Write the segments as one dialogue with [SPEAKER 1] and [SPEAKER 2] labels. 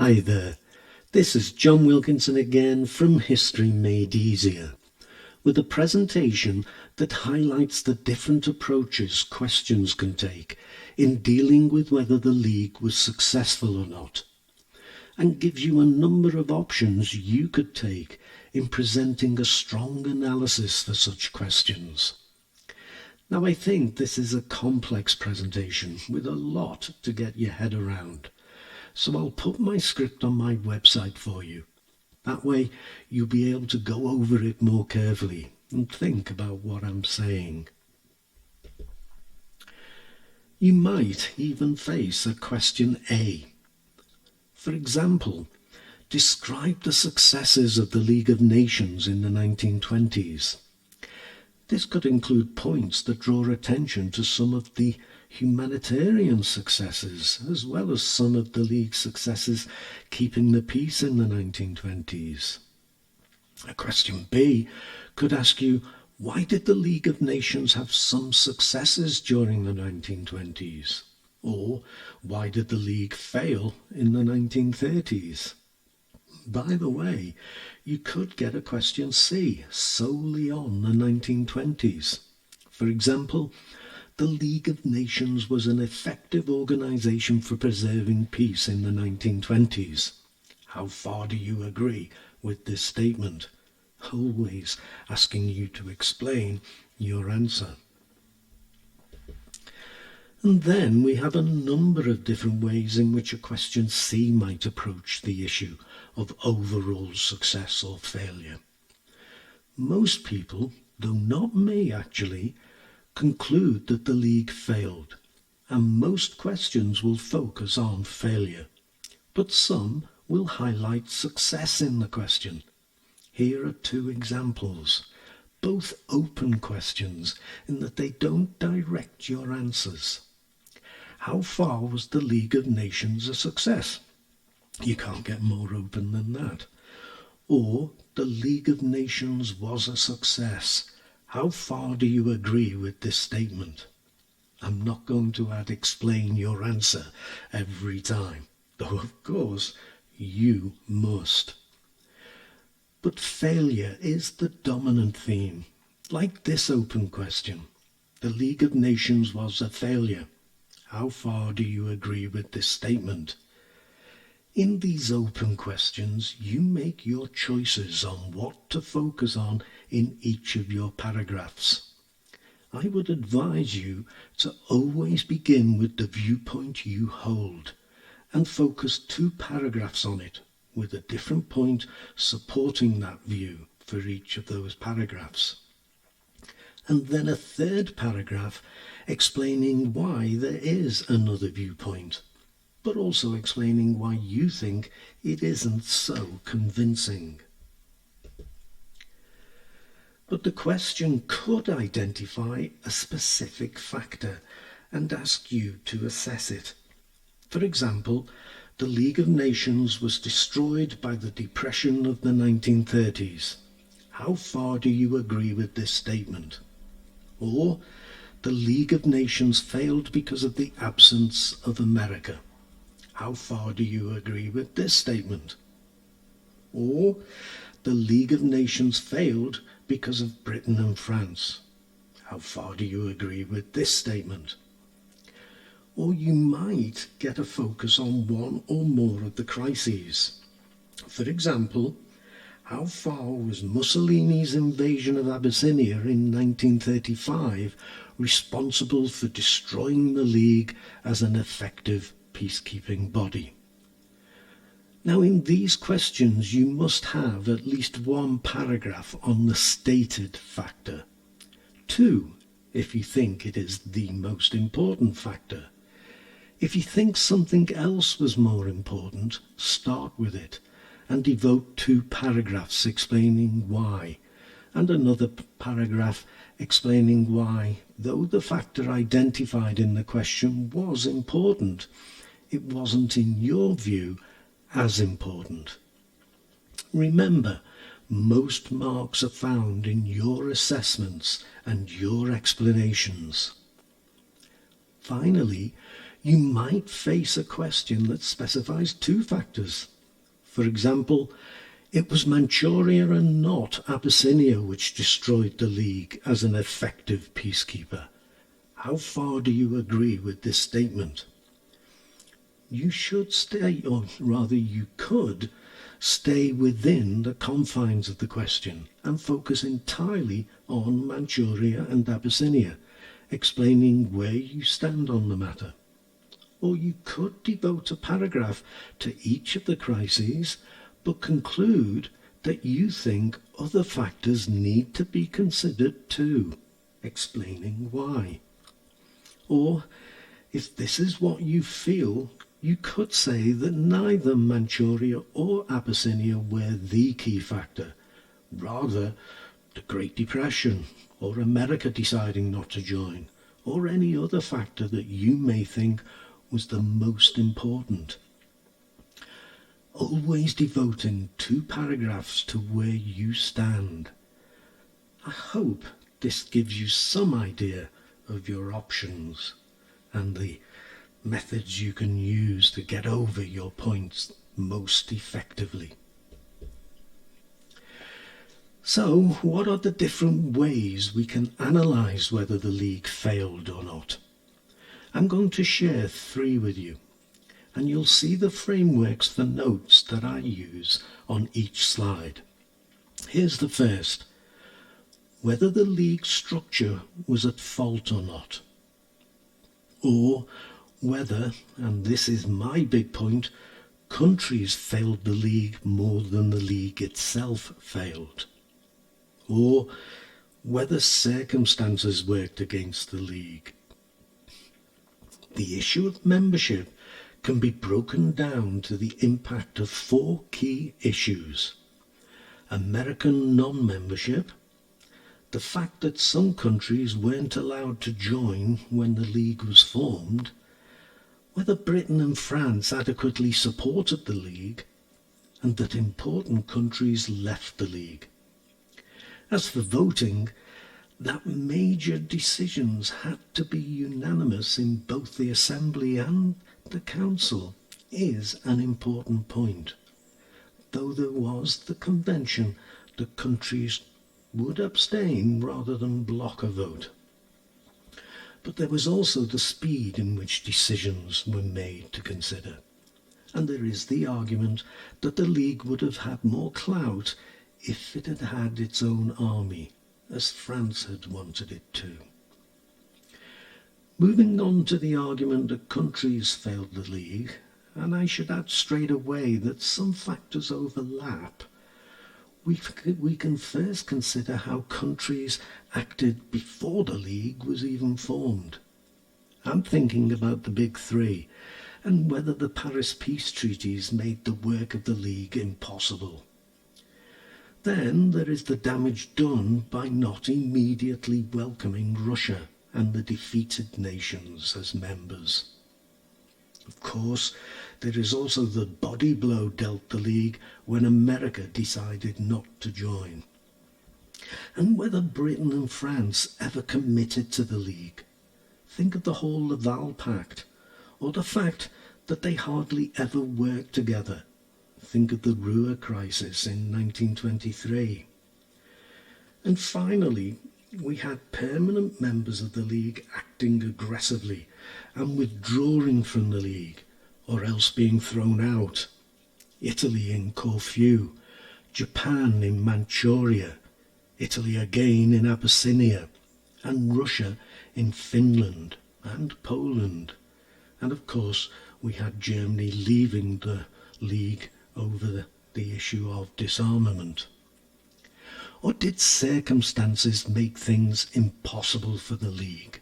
[SPEAKER 1] Hi there, this is John Wilkinson again from History Made Easier, with a presentation that highlights the different approaches questions can take in dealing with whether the League was successful or not, and gives you a number of options you could take in presenting a strong analysis for such questions. Now, I think this is a complex presentation with a lot to get your head around, so I'll put my script on my website for you. That way you'll be able to go over it more carefully and think about what I'm saying. You might even face a question A. For example, describe the successes of the League of Nations in the 1920s. This could include points that draw attention to some of the humanitarian successes, as well as some of the League's successes keeping the peace in the 1920s. A question B could ask you, why did the League of Nations have some successes during the 1920s? Or why did the League fail in the 1930s? By the way, you could get a question C solely on the 1920s. For example, the League of Nations was an effective organisation for preserving peace in the 1920s. How far do you agree with this statement? Always asking you to explain your answer. And then we have a number of different ways in which a question C might approach the issue of overall success or failure. Most people, though not me actually, conclude that the League failed, and most questions will focus on failure, but some will highlight success in the question. Here are two examples, both open questions in that they don't direct your answers. How far was the League of Nations a success? You can't get more open than that. Or, the League of Nations was a success. How far do you agree with this statement? I'm not going to add explain your answer every time, though of course you must. But failure is the dominant theme, like this open question. The League of Nations was a failure. How far do you agree with this statement? In these open questions, you make your choices on what to focus on in each of your paragraphs. I would advise you to always begin with the viewpoint you hold and focus 2 paragraphs on it with a different point supporting that view for each of those paragraphs. And then a 3rd paragraph explaining why there is another viewpoint, but also explaining why you think it isn't so convincing. But the question could identify a specific factor and ask you to assess it. For example, the League of Nations was destroyed by the Depression of the 1930s. How far do you agree with this statement? Or, the League of Nations failed because of the absence of America. How far do you agree with this statement? Or, the League of Nations failed because of Britain and France. How far do you agree with this statement? Or you might get a focus on one or more of the crises. For example, how far was Mussolini's invasion of Abyssinia in 1935 responsible for destroying the League as an effective peacekeeping body? Now, in these questions, you must have at least 1 paragraph on the stated factor. 2, if you think it is the most important factor. If you think something else was more important, start with it and devote 2 paragraphs explaining why, and another paragraph explaining why, though the factor identified in the question was important, it wasn't, in your view, as important. Remember, most marks are found in your assessments and your explanations. Finally, you might face a question that specifies 2 factors, For example, it was Manchuria and not Abyssinia which destroyed the League as an effective peacekeeper. How far do you agree with this statement? You should stay, or rather you could, stay within the confines of the question and focus entirely on Manchuria and Abyssinia, explaining where you stand on the matter. Or you could devote a paragraph to each of the crises, but conclude that you think other factors need to be considered too, explaining why. Or, if this is what you feel, you could say that neither Manchuria or Abyssinia were the key factor, rather the Great Depression, or America deciding not to join, or any other factor that you may think was the most important. Always devoting 2 paragraphs to where you stand. I hope this gives you some idea of your options and the methods you can use to get over your points most effectively. So, what are the different ways we can analyse whether the League failed or not? I'm going to share 3 with you, and you'll see the frameworks for notes that I use on each slide. Here's the first: whether the League structure was at fault or not. Or whether, and this is my big point, countries failed the League more than the League itself failed. Or whether circumstances worked against the League. The issue of membership can be broken down to the impact of 4 key issues: American non-membership, the fact that some countries weren't allowed to join when the League was formed, whether Britain and France adequately supported the League, and that important countries left the League. As for voting, that major decisions had to be unanimous in both the Assembly and the Council is an important point, though there was the convention that countries would abstain rather than block a vote. But there was also the speed in which decisions were made to consider, and there is the argument that the League would have had more clout if it had had its own army, as France had wanted it to. Moving on to the argument that countries failed the League, and I should add straight away that some factors overlap, we can first consider how countries acted before the League was even formed. I'm thinking about the big 3, and whether the Paris peace treaties made the work of the League impossible. Then there is the damage done by not immediately welcoming Russia and the defeated nations as members. Of course, there is also the body blow dealt the League when America decided not to join. And whether Britain and France ever committed to the League. Think of the whole Laval Pact, or the fact that they hardly ever worked together. Think of the Ruhr crisis in 1923. And finally, we had permanent members of the League acting aggressively and withdrawing from the League, or else being thrown out. Italy in Corfu, Japan in Manchuria, Italy again in Abyssinia, and Russia in Finland and Poland. And of course, we had Germany leaving the League over the issue of disarmament. Or did circumstances make things impossible for the League?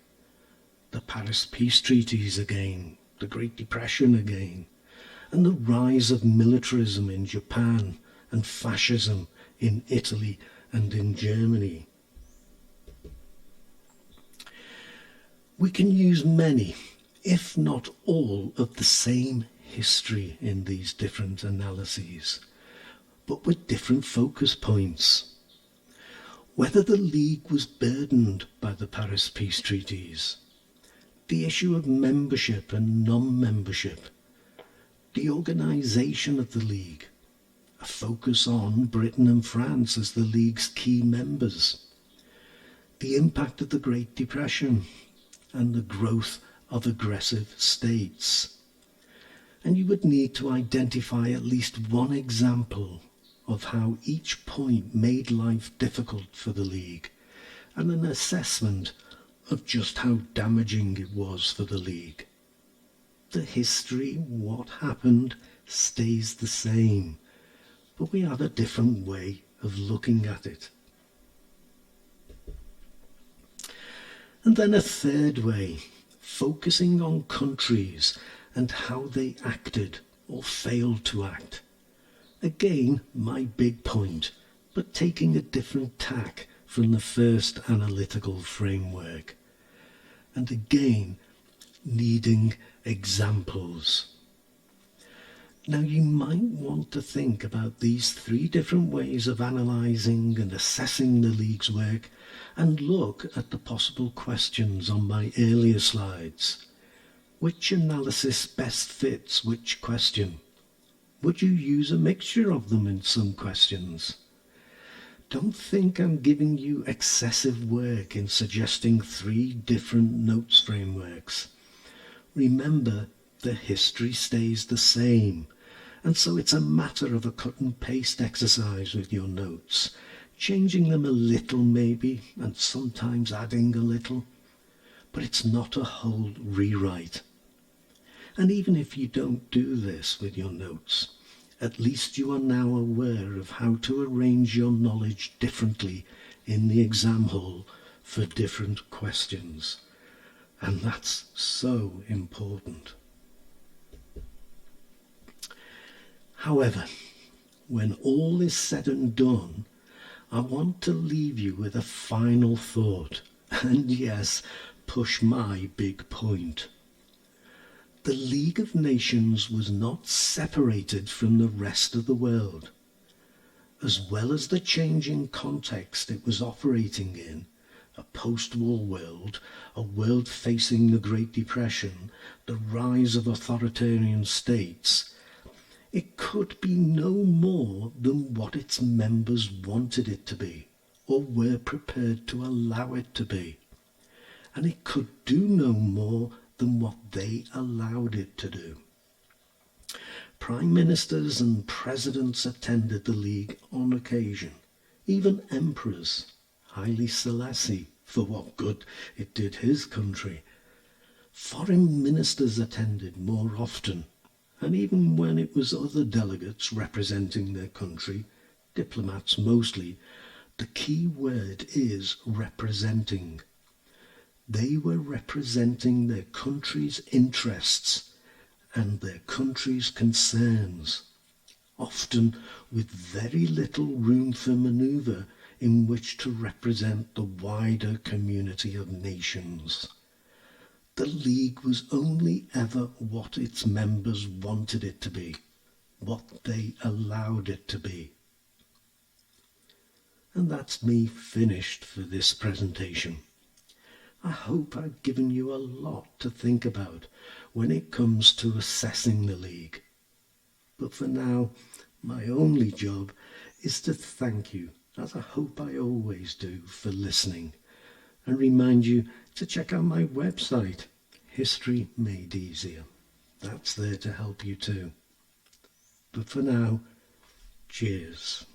[SPEAKER 1] The Paris peace treaties again, the Great Depression again, and the rise of militarism in Japan and fascism in Italy and in Germany. We can use many, if not all, of the same history in these different analyses, but with different focus points. Whether the League was burdened by the Paris peace treaties, the issue of membership and non-membership, the organisation of the League, a focus on Britain and France as the League's key members, the impact of the Great Depression and the growth of aggressive states. And you would need to identify at least one example of how each point made life difficult for the League, and an assessment of just how damaging it was for the League. The history, what happened, stays the same, but we have a different way of looking at it. And then a third way, focusing on countries and how they acted or failed to act. Again, my big point, but taking a different tack from the first analytical framework. And again, needing examples. Now you might want to think about these three different ways of analysing and assessing the League's work and look at the possible questions on my earlier slides. Which analysis best fits which question? Would you use a mixture of them in some questions? Don't think I'm giving you excessive work in suggesting three different notes frameworks. Remember, the history stays the same, and so it's a matter of a cut and paste exercise with your notes, changing them a little maybe, and sometimes adding a little, but it's not a whole rewrite. And even if you don't do this with your notes, at least you are now aware of how to arrange your knowledge differently in the exam hall for different questions. And that's so important. However, when all is said and done, I want to leave you with a final thought, and yes, push my big point. The League of Nations was not separated from the rest of the world. As well as the changing context it was operating in, a post-war world, a world facing the Great Depression, the rise of authoritarian states, it could be no more than what its members wanted it to be, or were prepared to allow it to be. And it could do no more than what they allowed it to do. Prime ministers and presidents attended the League on occasion, even emperors, Haile Selassie, for what good it did his country. Foreign ministers attended more often, and even when it was other delegates representing their country, diplomats mostly, the key word is representing. They were representing their country's interests and their country's concerns, often with very little room for manoeuvre in which to represent the wider community of nations. The League was only ever what its members wanted it to be, what they allowed it to be. And that's me finished for this presentation. I hope I've given you a lot to think about when it comes to assessing the League. But for now, my only job is to thank you, as I hope I always do, for listening, and remind you to check out my website, History Made Easier. That's there to help you too. But for now, cheers.